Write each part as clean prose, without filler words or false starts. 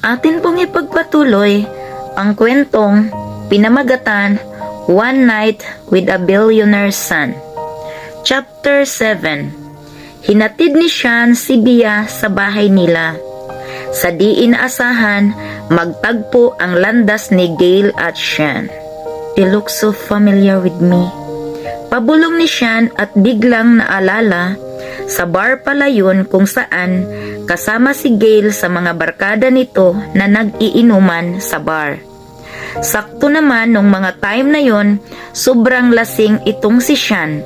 Atin pong ipagpatuloy ang kwentong pinamagatan One Night with a Billionaire's Son. Chapter 7. Hinatid ni Sean si Bia sa bahay nila. Sa di inaasahan, magtagpo ang landas ni Gail at Sean. They look so familiar with me. Pabulong ni Sean at biglang naalala, sa bar pala yun kung saan kasama si Gail sa mga barkada nito na nag-iinuman sa bar. Sakto naman nung mga time na yon, sobrang lasing itong si Sean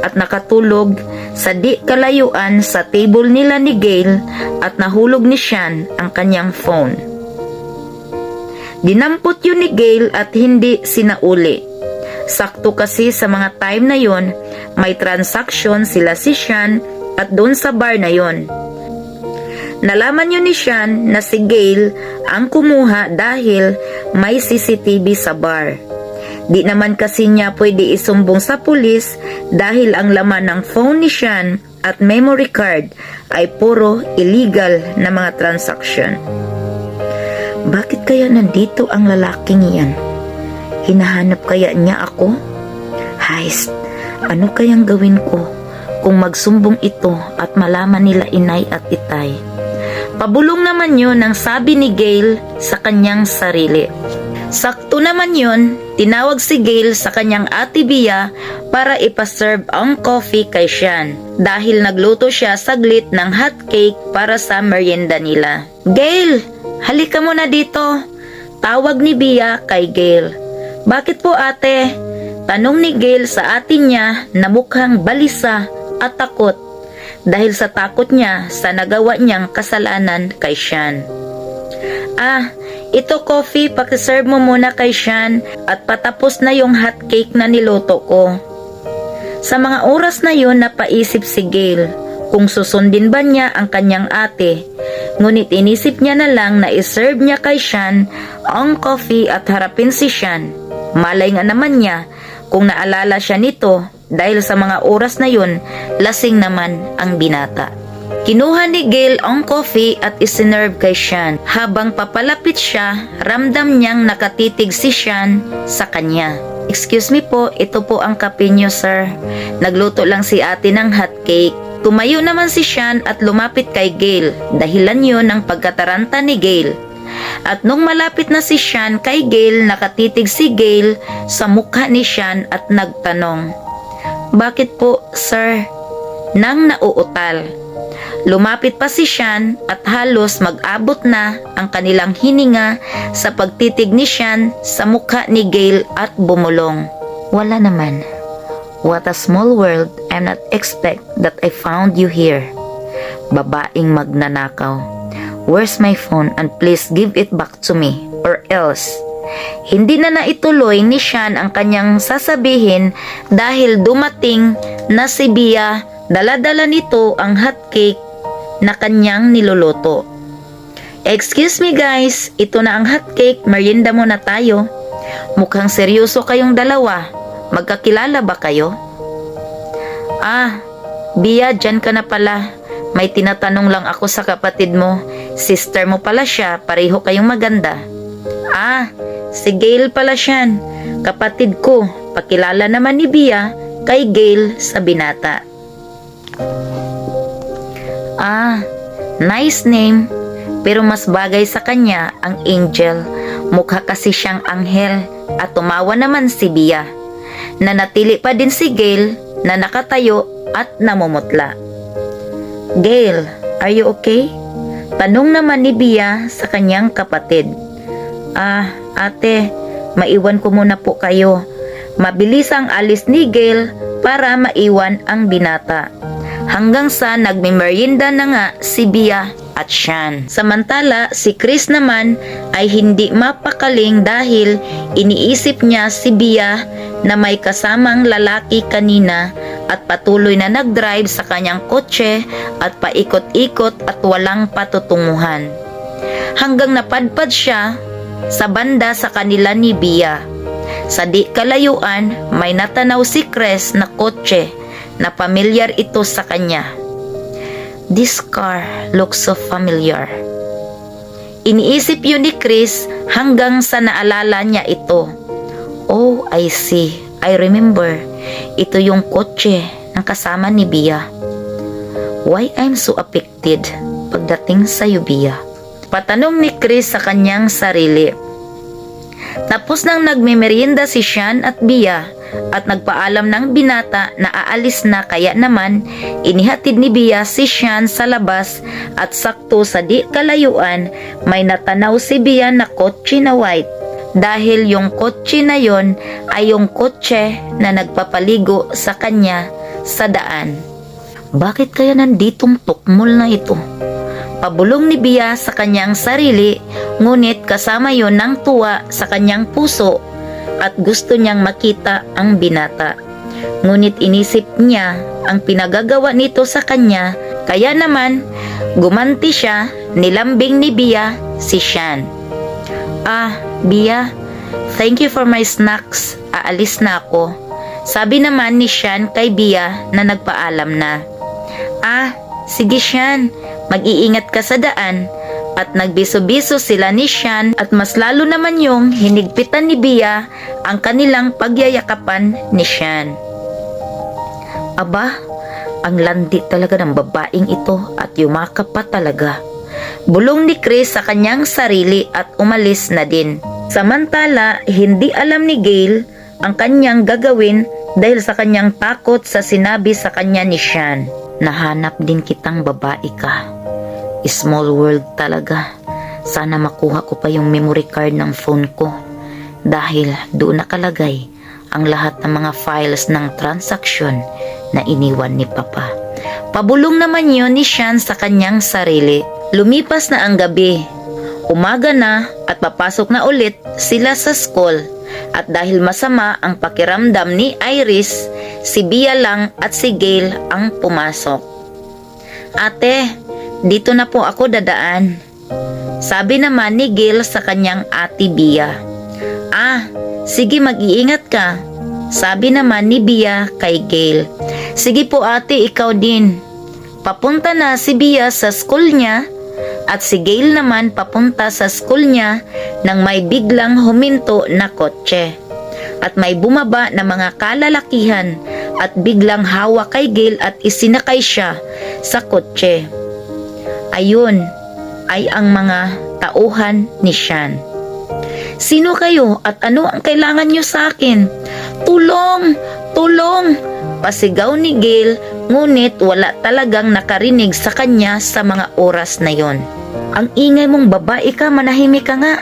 at nakatulog sa di kalayuan sa table nila ni Gail at nahulog ni Sean ang kanyang phone. Dinampot yun ni Gail at hindi sinauli. Sakto kasi sa mga time na yon, may transaction sila si Sean at doon sa bar na yon. Nalaman yun ni Sean na si Gail ang kumuha dahil may CCTV sa bar. Di naman kasi niya pwede isumbong sa pulis dahil ang laman ng phone ni Sean at memory card ay puro illegal na mga transaction. Bakit kaya nandito ang lalaking iyan? Hinahanap kaya niya ako? Heist, ano kayang gawin ko kung magsumbong ito at malaman nila inay at itay? Pabulong naman yun ang sabi ni Gail sa kanyang sarili. Sakto naman yun, tinawag si Gail sa kanyang ate Bia para ipaserve ang coffee kay Sean dahil nagluto siya saglit ng hot cake para sa merienda nila. Gail, halika muna dito. Tawag ni Bia kay Gail. Bakit po ate? Tanong ni Gail sa ate niya na mukhang balisa at takot dahil sa takot niya sa nagawa niyang kasalanan kay Sean. Ito coffee, pakiserve mo muna kay Sean at patapos na yung hot cake na niluto ko. Sa mga oras na yun napaisip si Gail kung susundin ba niya ang kanyang ate. Ngunit inisip niya na lang na iserve niya kay Sean ang coffee at harapin si Sean. Malay nga naman niya kung naalala siya nito dahil sa mga oras na yun, lasing naman ang binata. Kinuha ni Gail ang coffee at isinerve kay Sean. Habang papalapit siya, ramdam niyang nakatitig si Sean sa kanya. Excuse me po, ito po ang kape niyo sir. Nagluto lang si ate ng hot cake. Tumayo naman si Sean at lumapit kay Gail. Dahilan yun ng pagkataranta ni Gail. At nung malapit na si Sean kay Gail, nakatitig si Gail sa mukha ni Sean at nagtanong, "Bakit po, sir?" Nang nauutal. Lumapit pa si Sean at halos mag-abot na ang kanilang hininga sa pagtitig ni Sean sa mukha ni Gail at bumulong. "Wala naman. What a small world. I'm not expect that I found you here. Babaeng magnanakaw. Where's my phone and please give it back to me or else." Hindi na naituloy ni Sean ang kanyang sasabihin dahil dumating na si Bia. Dala-dala nito ang hot cake na kanyang niluluto. "Excuse me guys, ito na ang hot cake, merienda muna tayo. Mukhang seryoso kayong dalawa. Magkakilala ba kayo?" Bia, dyan ka na pala. May tinatanong lang ako sa kapatid mo. Sister mo pala siya, pareho kayong maganda. Si Gail pala siyan. Kapatid ko, pakilala naman ni Bia kay Gail sa binata. Nice name, pero mas bagay sa kanya ang Angel. Mukha kasi siyang anghel at tumawa naman si Bia. Nanatili pa din si Gail na nakatayo at namumutla. "Gail, are you okay?" Tanong naman ni Bia sa kanyang kapatid. Ate, maiwan ko muna po kayo." Mabilis ang alis ni Gail para maiwan ang binata. Hanggang sa nagmemerienda na nga si Bia at Sean. Samantala, si Chris naman ay hindi mapakaling dahil iniisip niya si Bia na may kasamang lalaki kanina at patuloy na nagdrive sa kanyang kotse at paikot-ikot at walang patutunguhan. Hanggang napadpad siya sa banda sa kanila ni Bia. Sa di kalayuan, may natanaw si Chris na kotse na pamilyar ito sa kanya. "This car looks so familiar." Iniisip yun ni Chris hanggang sa naalala niya ito. Oh, I see. I remember. Ito yung kotse ng kasama ni Bia. Why I'm so affected pagdating sa Bia? Patanong ni Chris sa kanyang sarili. Tapos nang nagmemerienda si Sean at Bia at nagpaalam ng binata na aalis na, kaya naman inihatid ni Bia si Sean sa labas at sakto sa di kalayuan may natanaw si Bia na kotse na white, dahil yung kotse na yon ay yung kotse na nagpapaligo sa kanya sa daan. Bakit kaya nanditong tukmol na ito? Pabulong ni Bia sa kanyang sarili, ngunit kasama yon ng tuwa sa kanyang puso at gusto niyang makita ang binata. Ngunit inisip niya ang pinagagawa nito sa kanya, kaya naman gumanti siya, nilambing ni Bia si Sean. Bia, thank you for my snacks. Aalis na ako. Sabi naman ni Sean kay Bia na nagpaalam na. Sige Sean, mag-iingat ka sa daan. At nagbiso-biso sila ni Sean at mas lalo naman yung hinigpitan ni Bia ang kanilang pagyayakapan ni Sean. Aba, ang landi talaga ng babaeng ito at yumakap pa talaga. Bulong ni Chris sa kanyang sarili at umalis na din. Samantala, hindi alam ni Gail ang kanyang gagawin dahil sa kanyang takot sa sinabi sa kanya ni Sean. Nahanap din kitang babae ka. Small world talaga. Sana makuha ko pa yung memory card ng phone ko dahil doon nakalagay ang lahat ng mga files ng transaksyon na iniwan ni Papa. Pabulong naman yun ni Sean sa kanyang sarili. Lumipas na ang gabi. Umaga na at papasok na ulit sila sa school. At dahil masama ang pakiramdam ni Iris, si Bia lang at si Gail ang pumasok. Ate, dito na po ako dadaan. Sabi naman ni Gail sa kanyang ate Bia. Sige, mag-iingat ka. Sabi naman ni Bia kay Gail. Sige po ate, ikaw din. Papunta na si Bia sa school niya at si Gail naman papunta sa school niya nang may biglang huminto na kotse. At may bumaba na mga kalalakihan at biglang hawak kay Gail at isinakay siya sa kotse. Ayun ay ang mga tauhan ni Sean. Sino kayo at ano ang kailangan nyo sa akin? Tulong! Tulong! Pasigaw ni Gail, ngunit wala talagang nakarinig sa kanya sa mga oras na yon. Ang ingay mong babae ka, manahimik ka nga.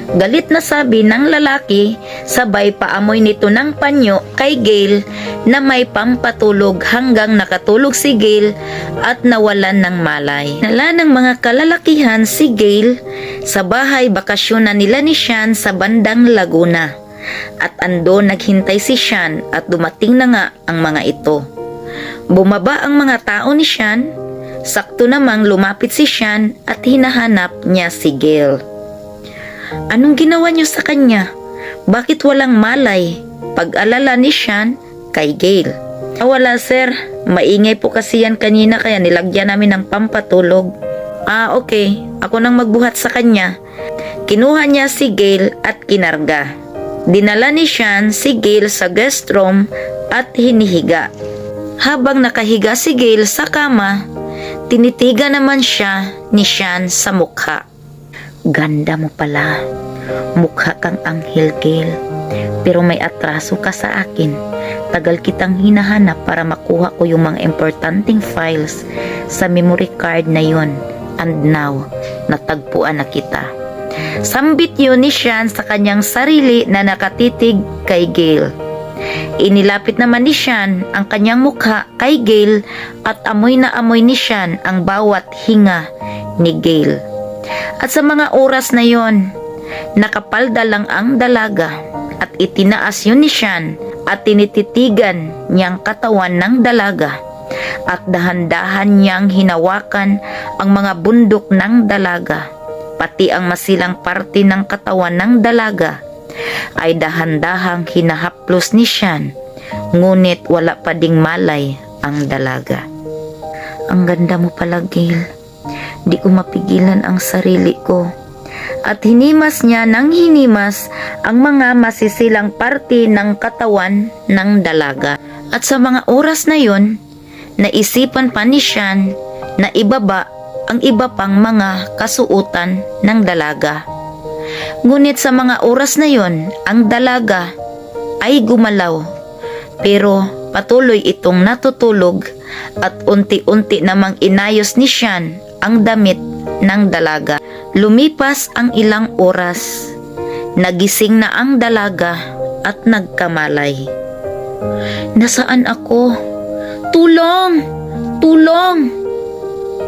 Galit na sabi ng lalaki, sabay paamoy nito ng panyo kay Gail na may pampatulog hanggang nakatulog si Gail at nawalan ng malay. Nala ng mga kalalakihan si Gail sa bahay bakasyon na nila ni Sean sa bandang Laguna. At ando naghintay si Sean at dumating na nga ang mga ito. Bumaba ang mga tao ni Sean, sakto namang lumapit si Sean at hinahanap niya si Gail. Anong ginawa niyo sa kanya? Bakit walang malay? Pag-alala ni Sean kay Gail. Wala sir, maingay po kasi yan kanina kaya nilagyan namin ng pampatulog. Okay, ako nang magbuhat sa kanya. Kinuha niya si Gail at kinarga. Dinala ni Sean si Gail sa guest room at hinihiga. Habang nakahiga si Gail sa kama, tinitiga naman siya ni Sean sa mukha. Ganda mo pala. Mukha kang anghel, Gail. Pero may atraso ka sa akin. Tagal kitang hinahanap para makuha ko yung mga importanteng files sa memory card na yon. And now, natagpuan na kita. Sambit yun ni Sean sa kanyang sarili na nakatitig kay Gail. Inilapit naman ni Sean ang kanyang mukha kay Gail at amoy na amoy ni Sean ang bawat hinga ni Gail. At sa mga oras na yon, nakapalda lang ang dalaga at itinaas yun ni Sean at tinititigan niyang katawan ng dalaga at dahan-dahan niyang hinawakan ang mga bundok ng dalaga, pati ang masilang parte ng katawan ng dalaga ay dahan-dahang hinahaplos ni Sean, ngunit wala pa ding malay ang dalaga. Ang ganda mo pala, Gail. Di ko mapigilan ang sarili ko. at hinimas niya ng hinimas ang mga masisilang parte ng katawan ng dalaga. At sa mga oras na yon, naisipan pa ni Sian na ibaba ang iba pang mga kasuotan ng dalaga. Ngunit sa mga oras na yon, ang dalaga ay gumalaw, pero patuloy itong natutulog at unti-unti namang inayos ni Sian ang damit ng dalaga. Lumipas ang ilang oras, nagising na ang dalaga at nagkamalay. Nasaan ako? Tulong! Tulong!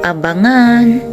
Abangan!